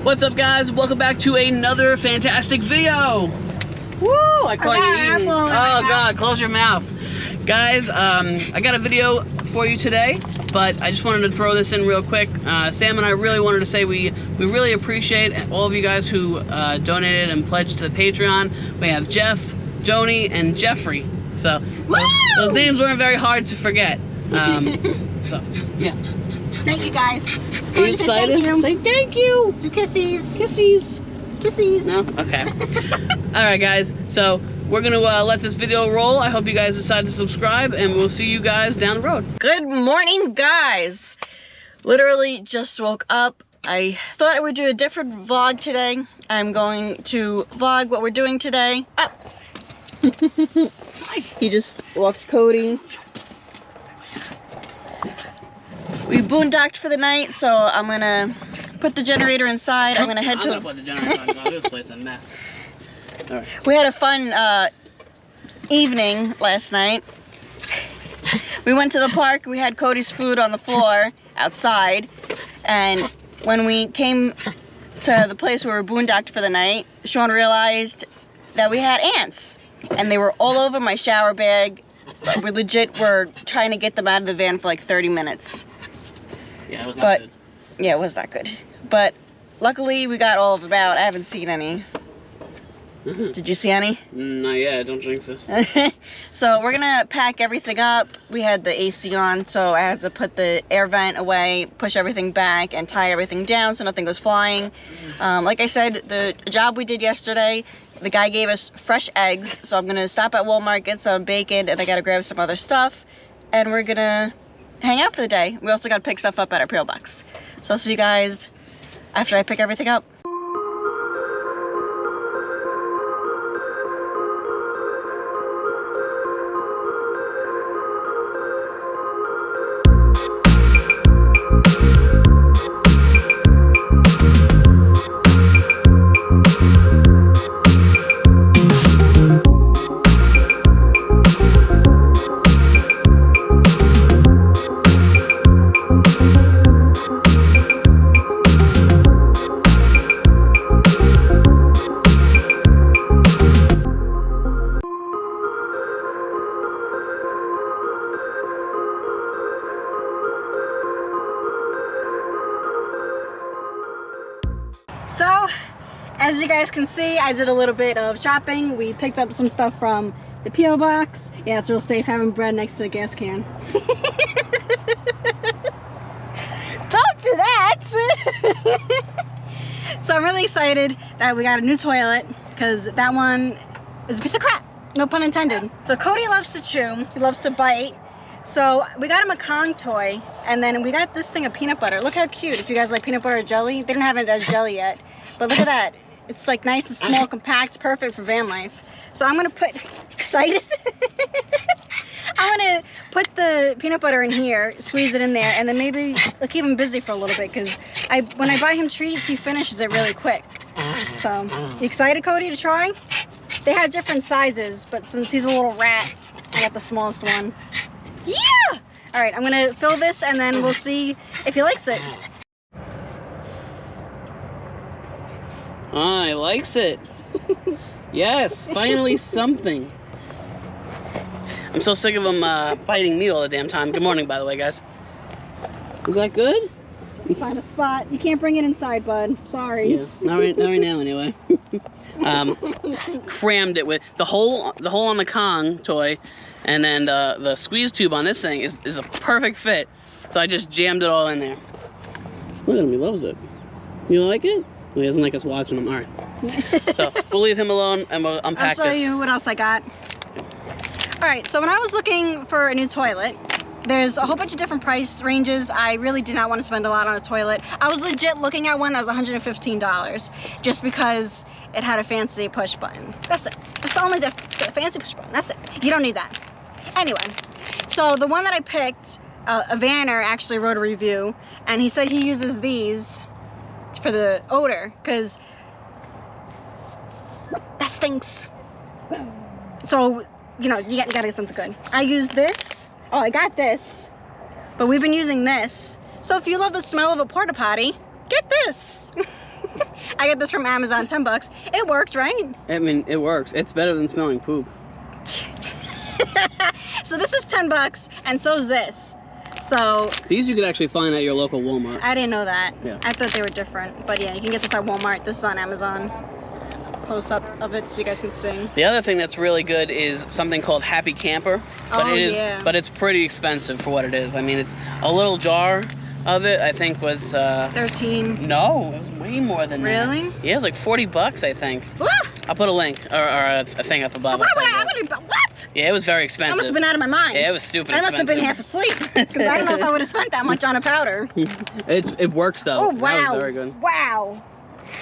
What's up, guys? Welcome back to another fantastic video. Woo! I caught you eating. Oh God, close your mouth. Guys, I got a video for you today, but I just wanted to throw this in real quick. Sam and I really wanted to say we really appreciate all of you guys who donated and pledged to the Patreon. We have Jeff, Joni, and Jeffrey. So those names weren't very hard to forget. So yeah. Thank you, guys. Are you excited? Say thank you. Do kissies. Kissies. Kissies. No? Okay. Alright, guys. So we're gonna let this video roll. I hope you guys decide to subscribe, and we'll see you guys down the road. Good morning, guys. Literally just woke up. I thought I would do a different vlog today. I'm going to vlog what we're doing today. Oh. He just walked Cody. We boondocked for the night, so I'm gonna put the generator inside. I'm gonna head to. I'm gonna put the generator on. This place is a mess. All right. We had a fun evening last night. We went to the park. We had Cody's food on the floor outside, and when we came to the place where we boondocked for the night, Sean realized that we had ants, and they were all over my shower bag. We legit were trying to get them out of the van for like 30 minutes. Yeah, it was not good. Yeah, it was not good. But luckily we got all of them out. I haven't seen any. Did you see any? Not yet, I don't think so. So we're gonna pack everything up. We had the AC on, so I had to put the air vent away, push everything back, and tie everything down so nothing goes flying. Like I said, the job we did yesterday, the guy gave us fresh eggs, so I'm gonna stop at Walmart, get some bacon, and I gotta grab some other stuff, and we're gonna hang out for the day. We also gotta pick stuff up at our Primo box. So I'll see you guys after I pick everything up. So, as you guys can see, I did a little bit of shopping. We picked up some stuff from the P.O. box. Yeah, it's real safe having bread next to a gas can. Don't do that! So I'm really excited that we got a new toilet, because that one is a piece of crap. No pun intended. So Cody loves to chew. He loves to bite. So we got him a Kong toy, and then we got this thing of peanut butter. Look how cute. If you guys like peanut butter or jelly, they don't have it as jelly yet. But look at that. It's like nice and small, compact, perfect for van life. So I'm gonna put, excited? I'm gonna put the peanut butter in here, squeeze it in there, and then maybe I'll keep him busy for a little bit, because when I buy him treats, he finishes it really quick. So, you excited, Cody, to try? They had different sizes, but since he's a little rat, I got the smallest one. Yeah! All right, I'm gonna fill this, and then we'll see if he likes it. Oh, he likes it. Yes, finally something. I'm so sick of him biting me all the damn time. Good morning, by the way, guys. Is that good? Find a spot. You can't bring it inside, bud. Sorry. Yeah, not right now anyway. Crammed it with the hole on the Kong toy, and then the squeeze tube on this thing is a perfect fit. So I just jammed it all in there. Look at him, he loves it. You like it? Well, he doesn't like us watching him. All right. So we'll leave him alone, and we'll unpack this. I'll show you what else I got. All right, so when I was looking for a new toilet, there's a whole bunch of different price ranges. I really did not want to spend a lot on a toilet. I was legit looking at one that was $115, just because it had a fancy push button. That's it. That's the only difference. It's got a fancy push button. That's it. You don't need that. Anyway, so the one that I picked, a vanner actually wrote a review, and he said he uses these for the odor, because that stinks. So, you know, you gotta get something good. I use this. Oh, I got this. But we've been using this. So if you love the smell of a porta potty, get this. I got this from Amazon, 10 bucks. It worked, right? I mean, it works. It's better than smelling poop. So this is 10 bucks, and so is this. So these you could actually find at your local Walmart. I didn't know that. Yeah. I thought they were different. But yeah, you can get this at Walmart. This is on Amazon. Close up of it so you guys can see. The other thing that's really good is something called Happy Camper. But but it's pretty expensive for what it is. I mean, it's a little jar of it, I think was 13. No, it was way more than that. Really? Yeah, it was like 40 bucks, I think. What? I'll put a link or a thing up above. Why would I what? Yeah, it was very expensive. I must have been out of my mind. Yeah, it was stupid I must have been half asleep because I don't know if I would have spent that much on a powder. It works though. Oh wow! That was very good. Wow!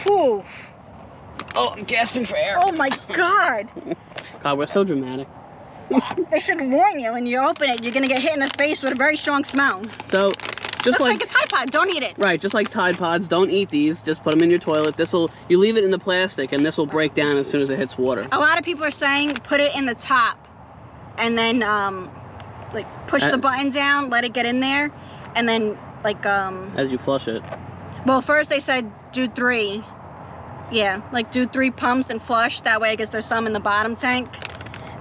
Whew. Oh, I'm gasping for air. Oh my God! God, we're so dramatic. They should warn you when you open it, you're gonna get hit in the face with a very strong smell. So, just Looks like a Tide Pod. Don't eat it. Right, just like Tide Pods, don't eat these. Just put them in your toilet. You leave it in the plastic, and this will break down as soon as it hits water. A lot of people are saying put it in the top, and then like push the button down, let it get in there, and then like as you flush it. Well, first they said do 3. Yeah, like do 3 pumps and flush. That way, I guess there's some in the bottom tank.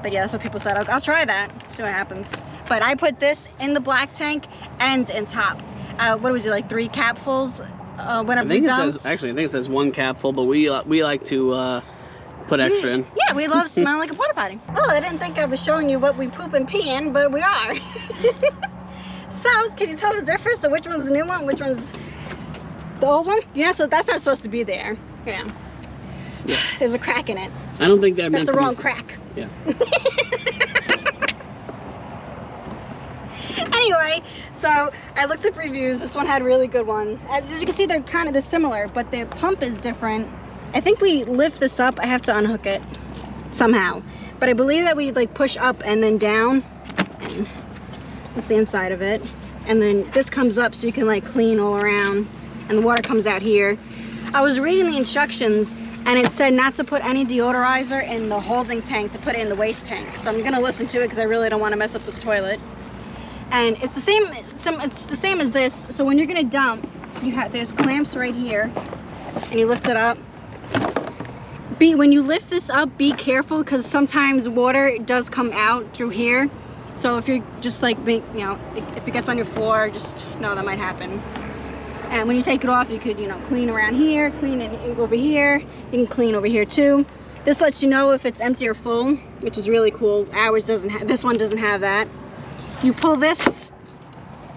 But yeah, that's what people said. I'll try that. See what happens. But I put this in the black tank and in top. What do we do? Like 3 capfuls whenever we dump? Actually, I think it says 1 capful, but we like to put extra in. Yeah, we love smelling like a porta potty. Oh, I didn't think I was showing you what we poop and pee in, but we are. So, can you tell the difference? So which one's the new one? Which one's the old one? Yeah, so that's not supposed to be there. Yeah. There's a crack in it. I don't think that's the wrong crack. Yeah. Anyway, so I looked up reviews. This one had a really good one. As you can see, they're kind of similar, but the pump is different. I think we lift this up. I have to unhook it somehow, but I believe that we like push up and then down. And that's the inside of it, and then this comes up so you can like clean all around, and the water comes out here. I was reading the instructions, and it said not to put any deodorizer in the holding tank, to put it in the waste tank. So I'm gonna listen to it because I really don't want to mess up this toilet. And it's the same. It's the same as this. So when you're gonna dump, there's clamps right here, and you lift it up. When you lift this up, be careful because sometimes water does come out through here. So if you're just like, if it gets on your floor, just know that might happen. And when you take it off, you could, clean around here, clean it over here. You can clean over here too. This lets you know if it's empty or full, which is really cool. This one doesn't have that. You pull this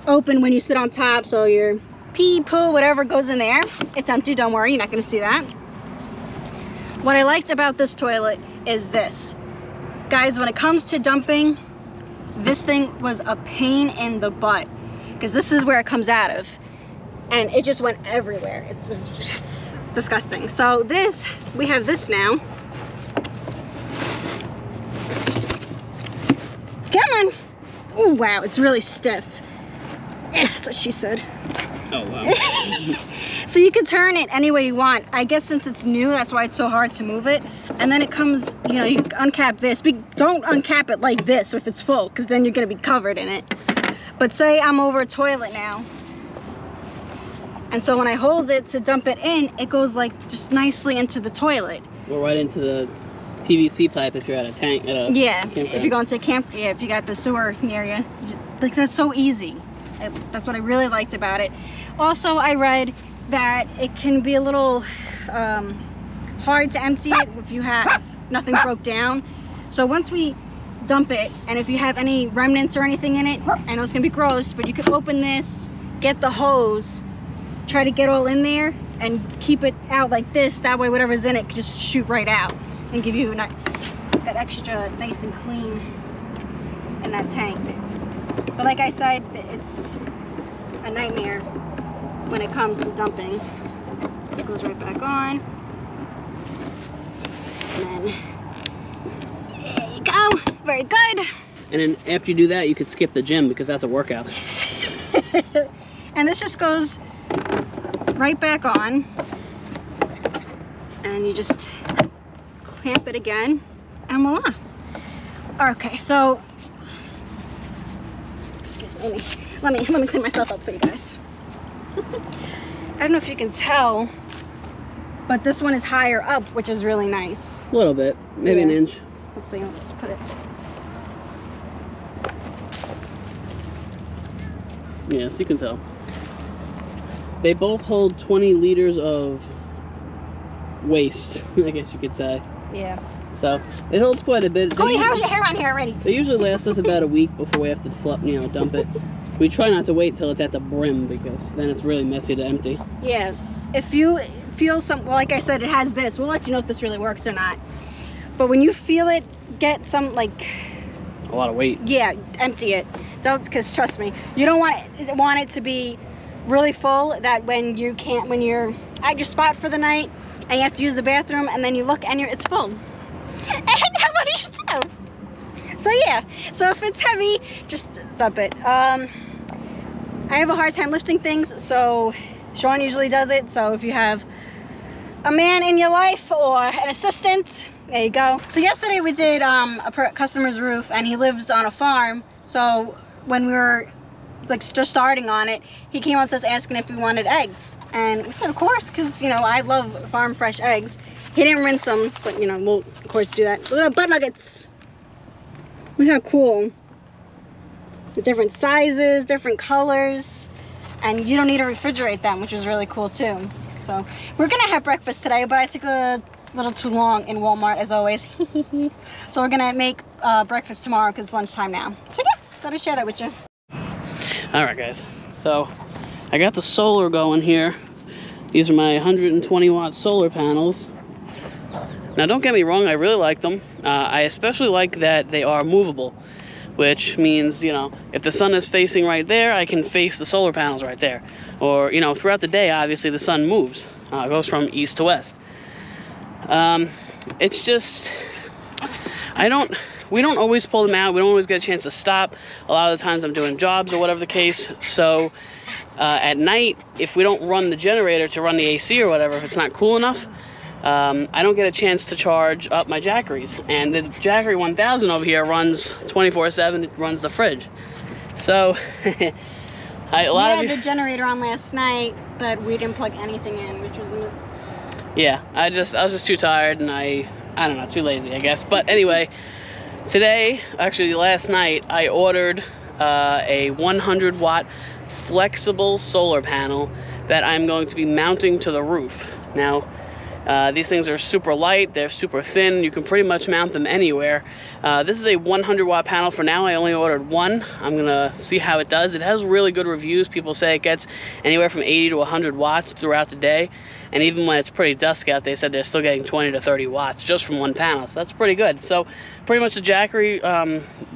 open when you sit on top, so your pee, poo, whatever goes in there. It's empty, don't worry, you're not gonna see that. What I liked about this toilet is this. Guys, when it comes to dumping, this thing was a pain in the butt because this is where it comes out of. And it just went everywhere. It's disgusting. So we have this now. Come on. Oh, wow, it's really stiff. That's what she said. Oh, wow. So you can turn it any way you want. I guess since it's new, that's why it's so hard to move it. And then it comes, you uncap this. Don't uncap it like this if it's full, because then you're gonna be covered in it. But say I'm over a toilet now. And so when I hold it to dump it in, it goes like just nicely into the toilet. Or right into the PVC pipe if you're at a tank. Yeah, if you're going to camp, if you got the sewer near you. Like, that's so easy. That's what I really liked about it. Also, I read that it can be a little hard to empty it if you have nothing broke down. So once we dump it, and if you have any remnants or anything in it, I know it's gonna be gross, but you could open this, get the hose, try to get all in there, and keep it out like this. That way whatever's in it can just shoot right out and give you that extra nice and clean in that tank. But like I said, it's a nightmare when it comes to dumping. This goes right back on. And then, there you go. Very good. And then after you do that, you could skip the gym because that's a workout. And this just goes right back on. And you just clamp it again, and voila. Okay, so excuse me, let me clean myself up for you guys. I don't know if you can tell, but this one is higher up, which is really nice. A little bit, maybe an inch. Let's see, let's put it. Yes, you can tell. They both hold 20 liters of waste, I guess you could say. Yeah. So it holds quite a bit. Cody, how's your hair on here already? They usually last us about a week before we have to dump it. We try not to wait till it's at the brim because then it's really messy to empty. Yeah. If you feel well, like I said, it has this. We'll let you know if this really works or not. But when you feel it get some, like, a lot of weight. Yeah, empty it. Don't, because trust me, you don't want it to be really full that when you're at your spot for the night and you have to use the bathroom and then you look and it's full. And how about you too? So yeah, so if it's heavy, just dump it. I have a hard time lifting things, so Sean usually does it. So if you have a man in your life or an assistant, there you go. So yesterday we did a customer's roof, and he lives on a farm. So when we were like just starting on it, he came up to us asking if we wanted eggs, and we said of course, because you know I love farm fresh eggs. He didn't rinse them, but you know we'll of course do that. Look at the butt nuggets. Look how cool. The different sizes, different colors, and you don't need to refrigerate them, which was really cool too. So we're gonna have breakfast today, but I took a little too long in Walmart as always. So we're gonna make breakfast tomorrow because it's lunchtime now. So yeah, thought I'd share that with you. All right, guys. So I got the solar going here. These are my 120 watt solar panels. Now, don't get me wrong, I really like them. I especially like that they are movable, which means, you know, if the sun is facing right there, I can face the solar panels right there. Or, you know, throughout the day, obviously the sun moves. It goes from east to west. It's just, we don't always pull them out. We don't always get a chance to stop. A lot of the times I'm doing jobs or whatever the case. So at night, if we don't run the generator to run the AC or whatever, if it's not cool enough, I don't get a chance to charge up my Jackeries. And the Jackery 1000 over here runs 24/7. It runs the fridge. So we had the generator on last night, but we didn't plug anything in, which was yeah, I was just too tired, and I don't know, too lazy, I guess. But anyway, today, actually last night, I ordered a 100 watt flexible solar panel that I'm going to be mounting to the roof. Now, these things are super light, they're super thin, you can pretty much mount them anywhere. This is a 100 watt panel for now. I only ordered one. I'm gonna see how it does. It has really good reviews. People say it gets anywhere from 80 to 100 watts throughout the day, and even when it's pretty dusk out, they said they're still getting 20 to 30 watts just from one panel, so that's pretty good. So pretty much the Jackery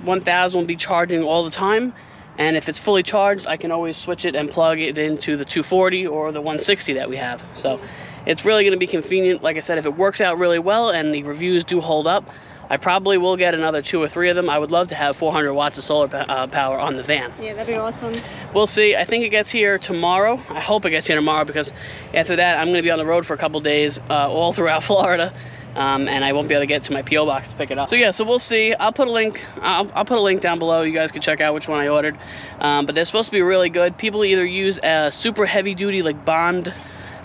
1000 will be charging all the time, and if it's fully charged, I can always switch it and plug it into the 240 or the 160 that we have. So it's really going to be convenient. Like I said, if it works out really well and the reviews do hold up, I probably will get another 2 or 3 of them. I would love to have 400 watts of solar power on the van. Yeah, that'd be awesome. We'll see. I think it gets here tomorrow. I hope it gets here tomorrow, because after that, I'm going to be on the road for a couple days all throughout Florida. And I won't be able to get to my P.O. box to pick it up. So yeah, so we'll see. I'll put a link. I'll put a link down below. You guys can check out which one I ordered. But they're supposed to be really good. People either use a super heavy duty like bond,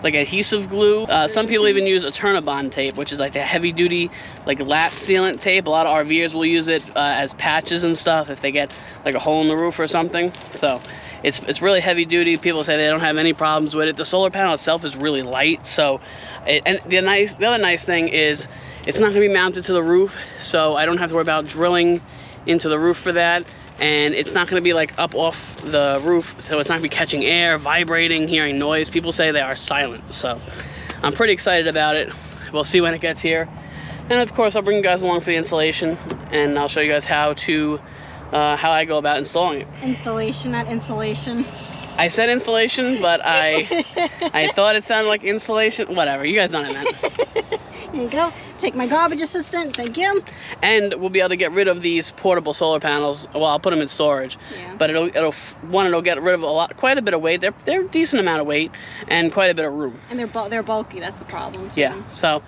like adhesive glue. Some people even use Eternabond tape, which is like the heavy duty like lap sealant tape. A lot of RVers will use it as patches and stuff if they get like a hole in the roof or something. So it's really heavy duty. People say they don't have any problems with it. The solar panel itself is really light. So and the other nice thing is it's not gonna be mounted to the roof, so I don't have to worry about drilling into the roof for that. And it's not going to be like up off the roof, so it's not going to be catching air, vibrating, hearing noise. People say they are silent, so I'm pretty excited about it. We'll see when it gets here, and of course I'll bring you guys along for the installation, and I'll show you guys how I go about installing it. Installation, not insulation. I said installation, but I thought it sounded like insulation. Whatever, you guys know what I mean. Here you go. Take my garbage assistant, thank you. And we'll be able to get rid of these portable solar panels. Well, I'll put them in storage. Yeah. But it'll get rid of quite a bit of weight. They're a decent amount of weight and quite a bit of room. And they're bulky. That's the problem too. Yeah. So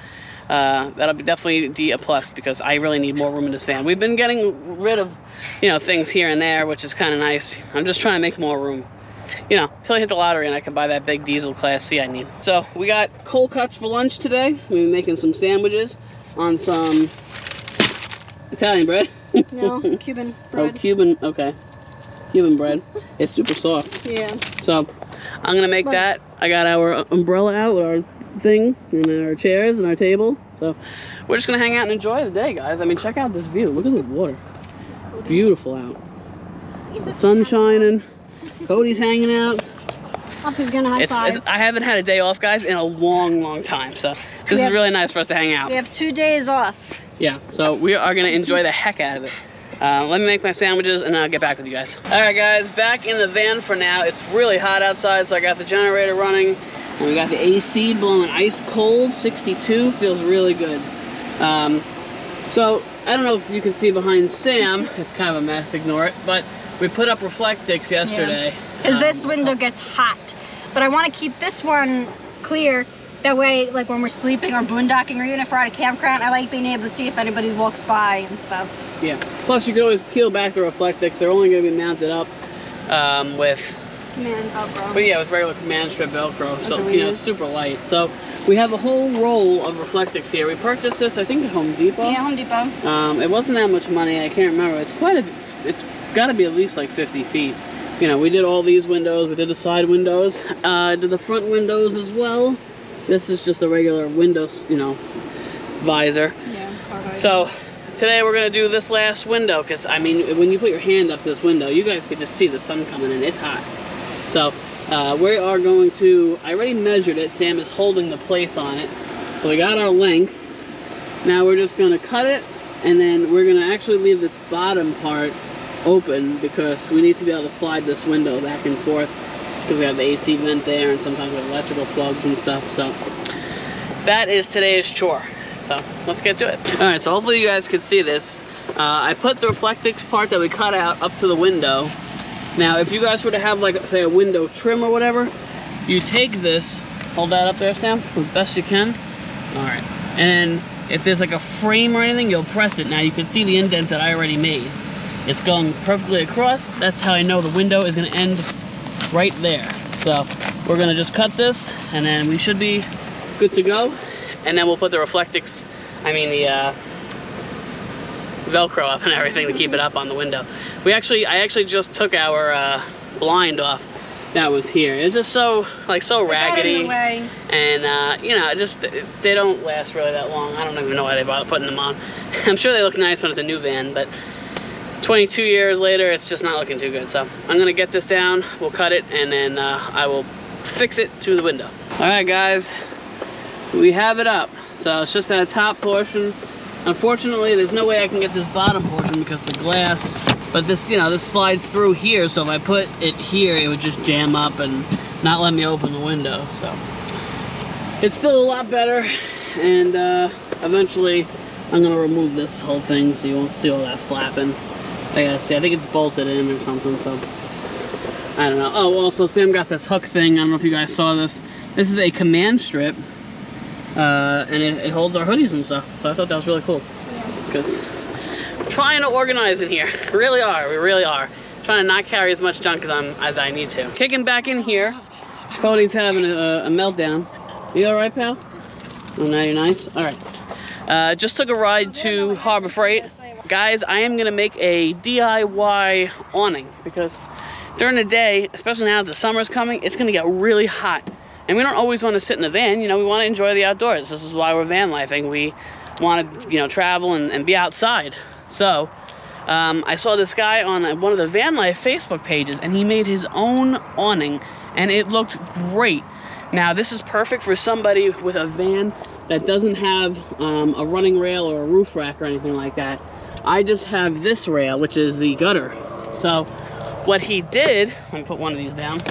that'll definitely be a plus, because I really need more room in this van. We've been getting rid of, you know, things here and there, which is kind of nice. I'm just trying to make more room. you know, until I hit the lottery and I can buy that big diesel Class C I need. So we got cold cuts for lunch today. We've been making some sandwiches on some Italian bread. No, Cuban bread. Oh, Cuban, okay. Cuban bread. It's super soft. Yeah. So I'm gonna make that. I got our umbrella out with our thing and our chairs and our table. So we're just gonna hang out and enjoy the day, guys. I mean, check out this view. Look at the water. It's beautiful out. The sun's shining. Cody's hanging out. He's gonna high five. I haven't had a day off, guys, in a long time. So this is really nice for us to hang out. We have 2 days off. Yeah, so we are gonna enjoy the heck out of it. Let me make my sandwiches and I'll get back with you guys. All right, guys, back in the van for now. It's really hot outside, so I got the generator running and we got the AC blowing ice cold, 62, feels really good. So I don't know if you can see behind Sam, it's kind of a mess, ignore it, but we put up Reflectix yesterday. Because this window gets hot, but I want to keep this one clear. That way, like when we're sleeping or boondocking or even if we're at a campground, I like being able to see if anybody walks by and stuff. Yeah. Plus, you can always peel back the Reflectix. They're only going to be mounted up with Command Velcro. But yeah, with regular command strip Velcro, so you know, it's super light. So we have a whole roll of Reflectix here. We purchased this, I think, at Home Depot. Yeah, Home Depot. It wasn't that much money. I can't remember. It's quite a. It's got to be at least like 50 feet. You know, we did all these windows. We did the side windows. Did the front windows as well. This is just a regular Windows, you know, visor. Yeah, car visor. So today we're gonna do this last window because I mean, when you put your hand up to this window, you guys could just see the sun coming in. It's hot. So we are going to. I already measured it. Sam is holding the place on it. So we got our length. Now we're just gonna cut it, and then we're gonna actually leave this bottom part open because we need to be able to slide this window back and forth. Because we have the AC vent there and sometimes we have electrical plugs and stuff. So that is today's chore. So let's get to it. All right, so hopefully you guys can see this. I put the Reflectix part that we cut out up to the window. Now, if you guys were to have like, say, a window trim or whatever, you take this, hold that up there, Sam, as best you can. All right, and then if there's like a frame or anything, you'll press it. Now you can see the indent that I already made. It's going perfectly across. That's how I know the window is gonna end right there. So we're gonna just cut this and then we should be good to go. And then we'll put the Reflectix, I mean the Velcro up and everything to keep it up on the window. I actually just took our blind off that was here. It's just so raggedy, and you know, just they don't last really that long. I don't even know why they bother putting them on. I'm sure they look nice when it's a new van, but 22 years later, it's just not looking too good. So I'm gonna get this down, we'll cut it, and then I will fix it to the window. All right, guys, we have it up. So it's just that top portion. Unfortunately, there's no way I can get this bottom portion because the glass, but this, you know, this slides through here. So if I put it here, it would just jam up and not let me open the window. So it's still a lot better. And eventually I'm gonna remove this whole thing so you won't see all that flapping. I gotta see, I think it's bolted in or something, so I don't know. Oh, also Sam got this hook thing. I don't know if you guys saw this. This is a command strip, and it holds our hoodies and stuff. So I thought that was really cool. Because we're trying to organize in here. We really are. Trying to not carry as much junk as I need to. Kicking back in here, Cody's having a meltdown. You all right, pal? Oh, now you're nice? All right. Just took a ride to Harbor Freight. Guys, I am gonna make a DIY awning because during the day, especially now that the summer's coming, it's gonna get really hot. And we don't always wanna sit in the van, you know, we wanna enjoy the outdoors. This is why we're van lifing. We wanna, you know, travel and be outside. So, I saw this guy on one of the Van Life Facebook pages and he made his own awning and it looked great. Now, this is perfect for somebody with a van that doesn't have a running rail or a roof rack or anything like that. I just have this rail, which is the gutter. So what he did, let me put one of these down,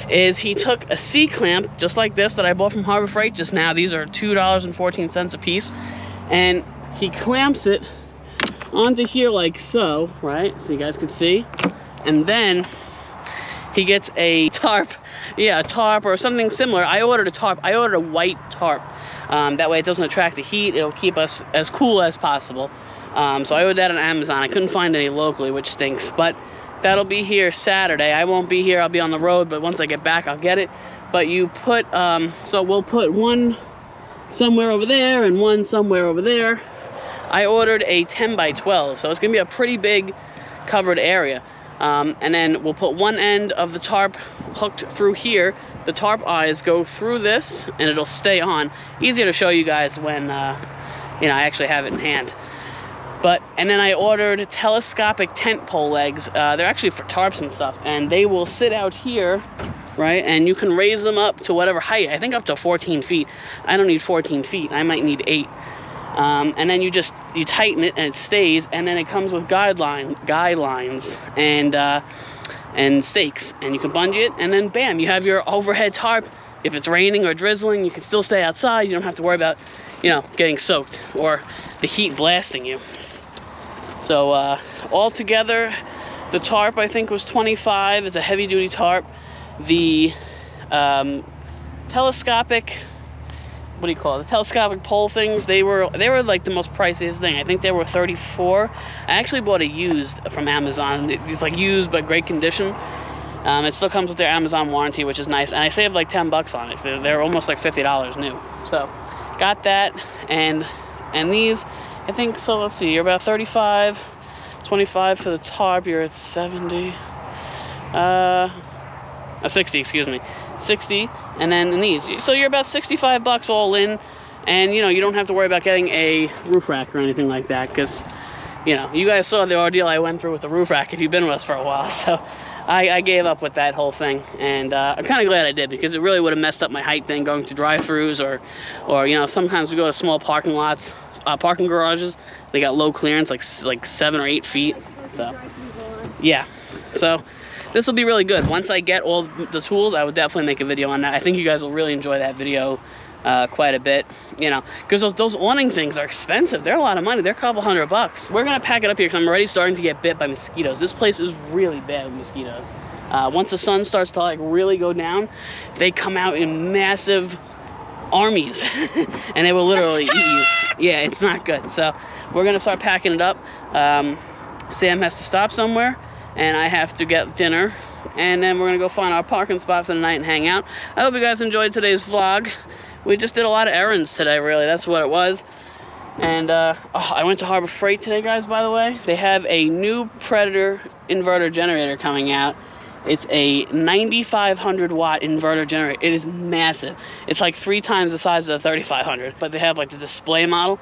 is he took a C-clamp, just like this, that I bought from Harbor Freight just now. These are $2.14 a piece. And he clamps it onto here like so, right? So you guys can see. And then he gets a tarp, yeah, a tarp or something similar. I ordered a tarp. I ordered a white tarp. That way it doesn't attract the heat. It'll keep us as cool as possible. So I ordered that on Amazon. I couldn't find any locally, which stinks. But That'll be here Saturday. I won't be here, I'll be on the road, but once I get back, I'll get it. But you put, so we'll put one somewhere over there and one somewhere over there. I ordered a 10 by 12, so it's gonna be a pretty big covered area. And then we'll put one end of the tarp hooked through here. The tarp eyes go through this and it'll stay on. Easier to show you guys when, you know, I actually have it in hand. And then I ordered telescopic tent pole legs. They're actually for tarps and stuff, and they will sit out here, right? And you can raise them up to whatever height. I think up to 14 feet. I don't need 14 feet. I might need 8. And then you tighten it and it stays, and then it comes with guidelines and stakes, and you can bungee it, and then bam, you have your overhead tarp. If it's raining or drizzling, you can still stay outside. You don't have to worry about, you know, getting soaked or the heat blasting you. So all together, the tarp I think was $25. It's a heavy duty tarp. The telescopic, what do you call it? The telescopic pole things, they were like the most priciest thing. I think they were $34. I actually bought a used from Amazon. It's like used but great condition. It still comes with their Amazon warranty, which is nice, and I saved like 10 bucks on it. They're almost like $50 new. So got that, and these, I think, so let's see, you're about 35, 25 for the tarp, you're at 70, 60, excuse me, 60, and then in these, so you're about 65 bucks all in, and you know, you don't have to worry about getting a roof rack or anything like that, because, you know, you guys saw the ordeal I went through with the roof rack if you've been with us for a while, so I gave up with that whole thing, and I'm kind of glad I did, because it really would have messed up my height thing going to drive-thrus, or you know, sometimes we go to small parking lots, parking garages, they got low clearance, like 7 or 8 feet, so yeah, so this will be really good. Once I get all the tools, I would definitely make a video on that. I think you guys will really enjoy that video quite a bit, you know, because those awning things are expensive. They're a lot of money. They're a couple $100. We're gonna pack it up here because I'm already starting to get bit by mosquitoes. This place is really bad with mosquitoes. Once the sun starts to like really go down, they come out in massive armies and they will literally eat you. Yeah, it's not good. So we're gonna start packing it up. Sam has to stop somewhere, and I have to get dinner, and then we're gonna go find our parking spot for the night and hang out. I hope you guys enjoyed today's vlog. We just did a lot of errands today, really. That's what it was. And I went to Harbor Freight today, guys, by the way. They have a new Predator inverter generator coming out. It's a 9,500 watt inverter generator. It is massive. It's like 3 times the size of the 3,500, but they have like the display model.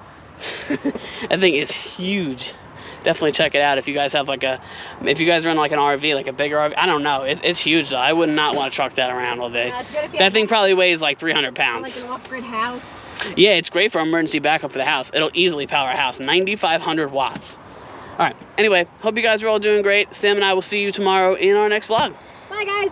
I think it's huge. Definitely check it out if you guys have like if you guys run like an RV, like a bigger RV. I don't know. It's huge though. I would not want to truck that around all day. That thing probably weighs like 300 pounds. Like an off-grid house. Yeah, it's great for emergency backup for the house. It'll easily power a house. 9,500 watts. All right. Anyway, hope you guys are all doing great. Sam and I will see you tomorrow in our next vlog. Bye, guys.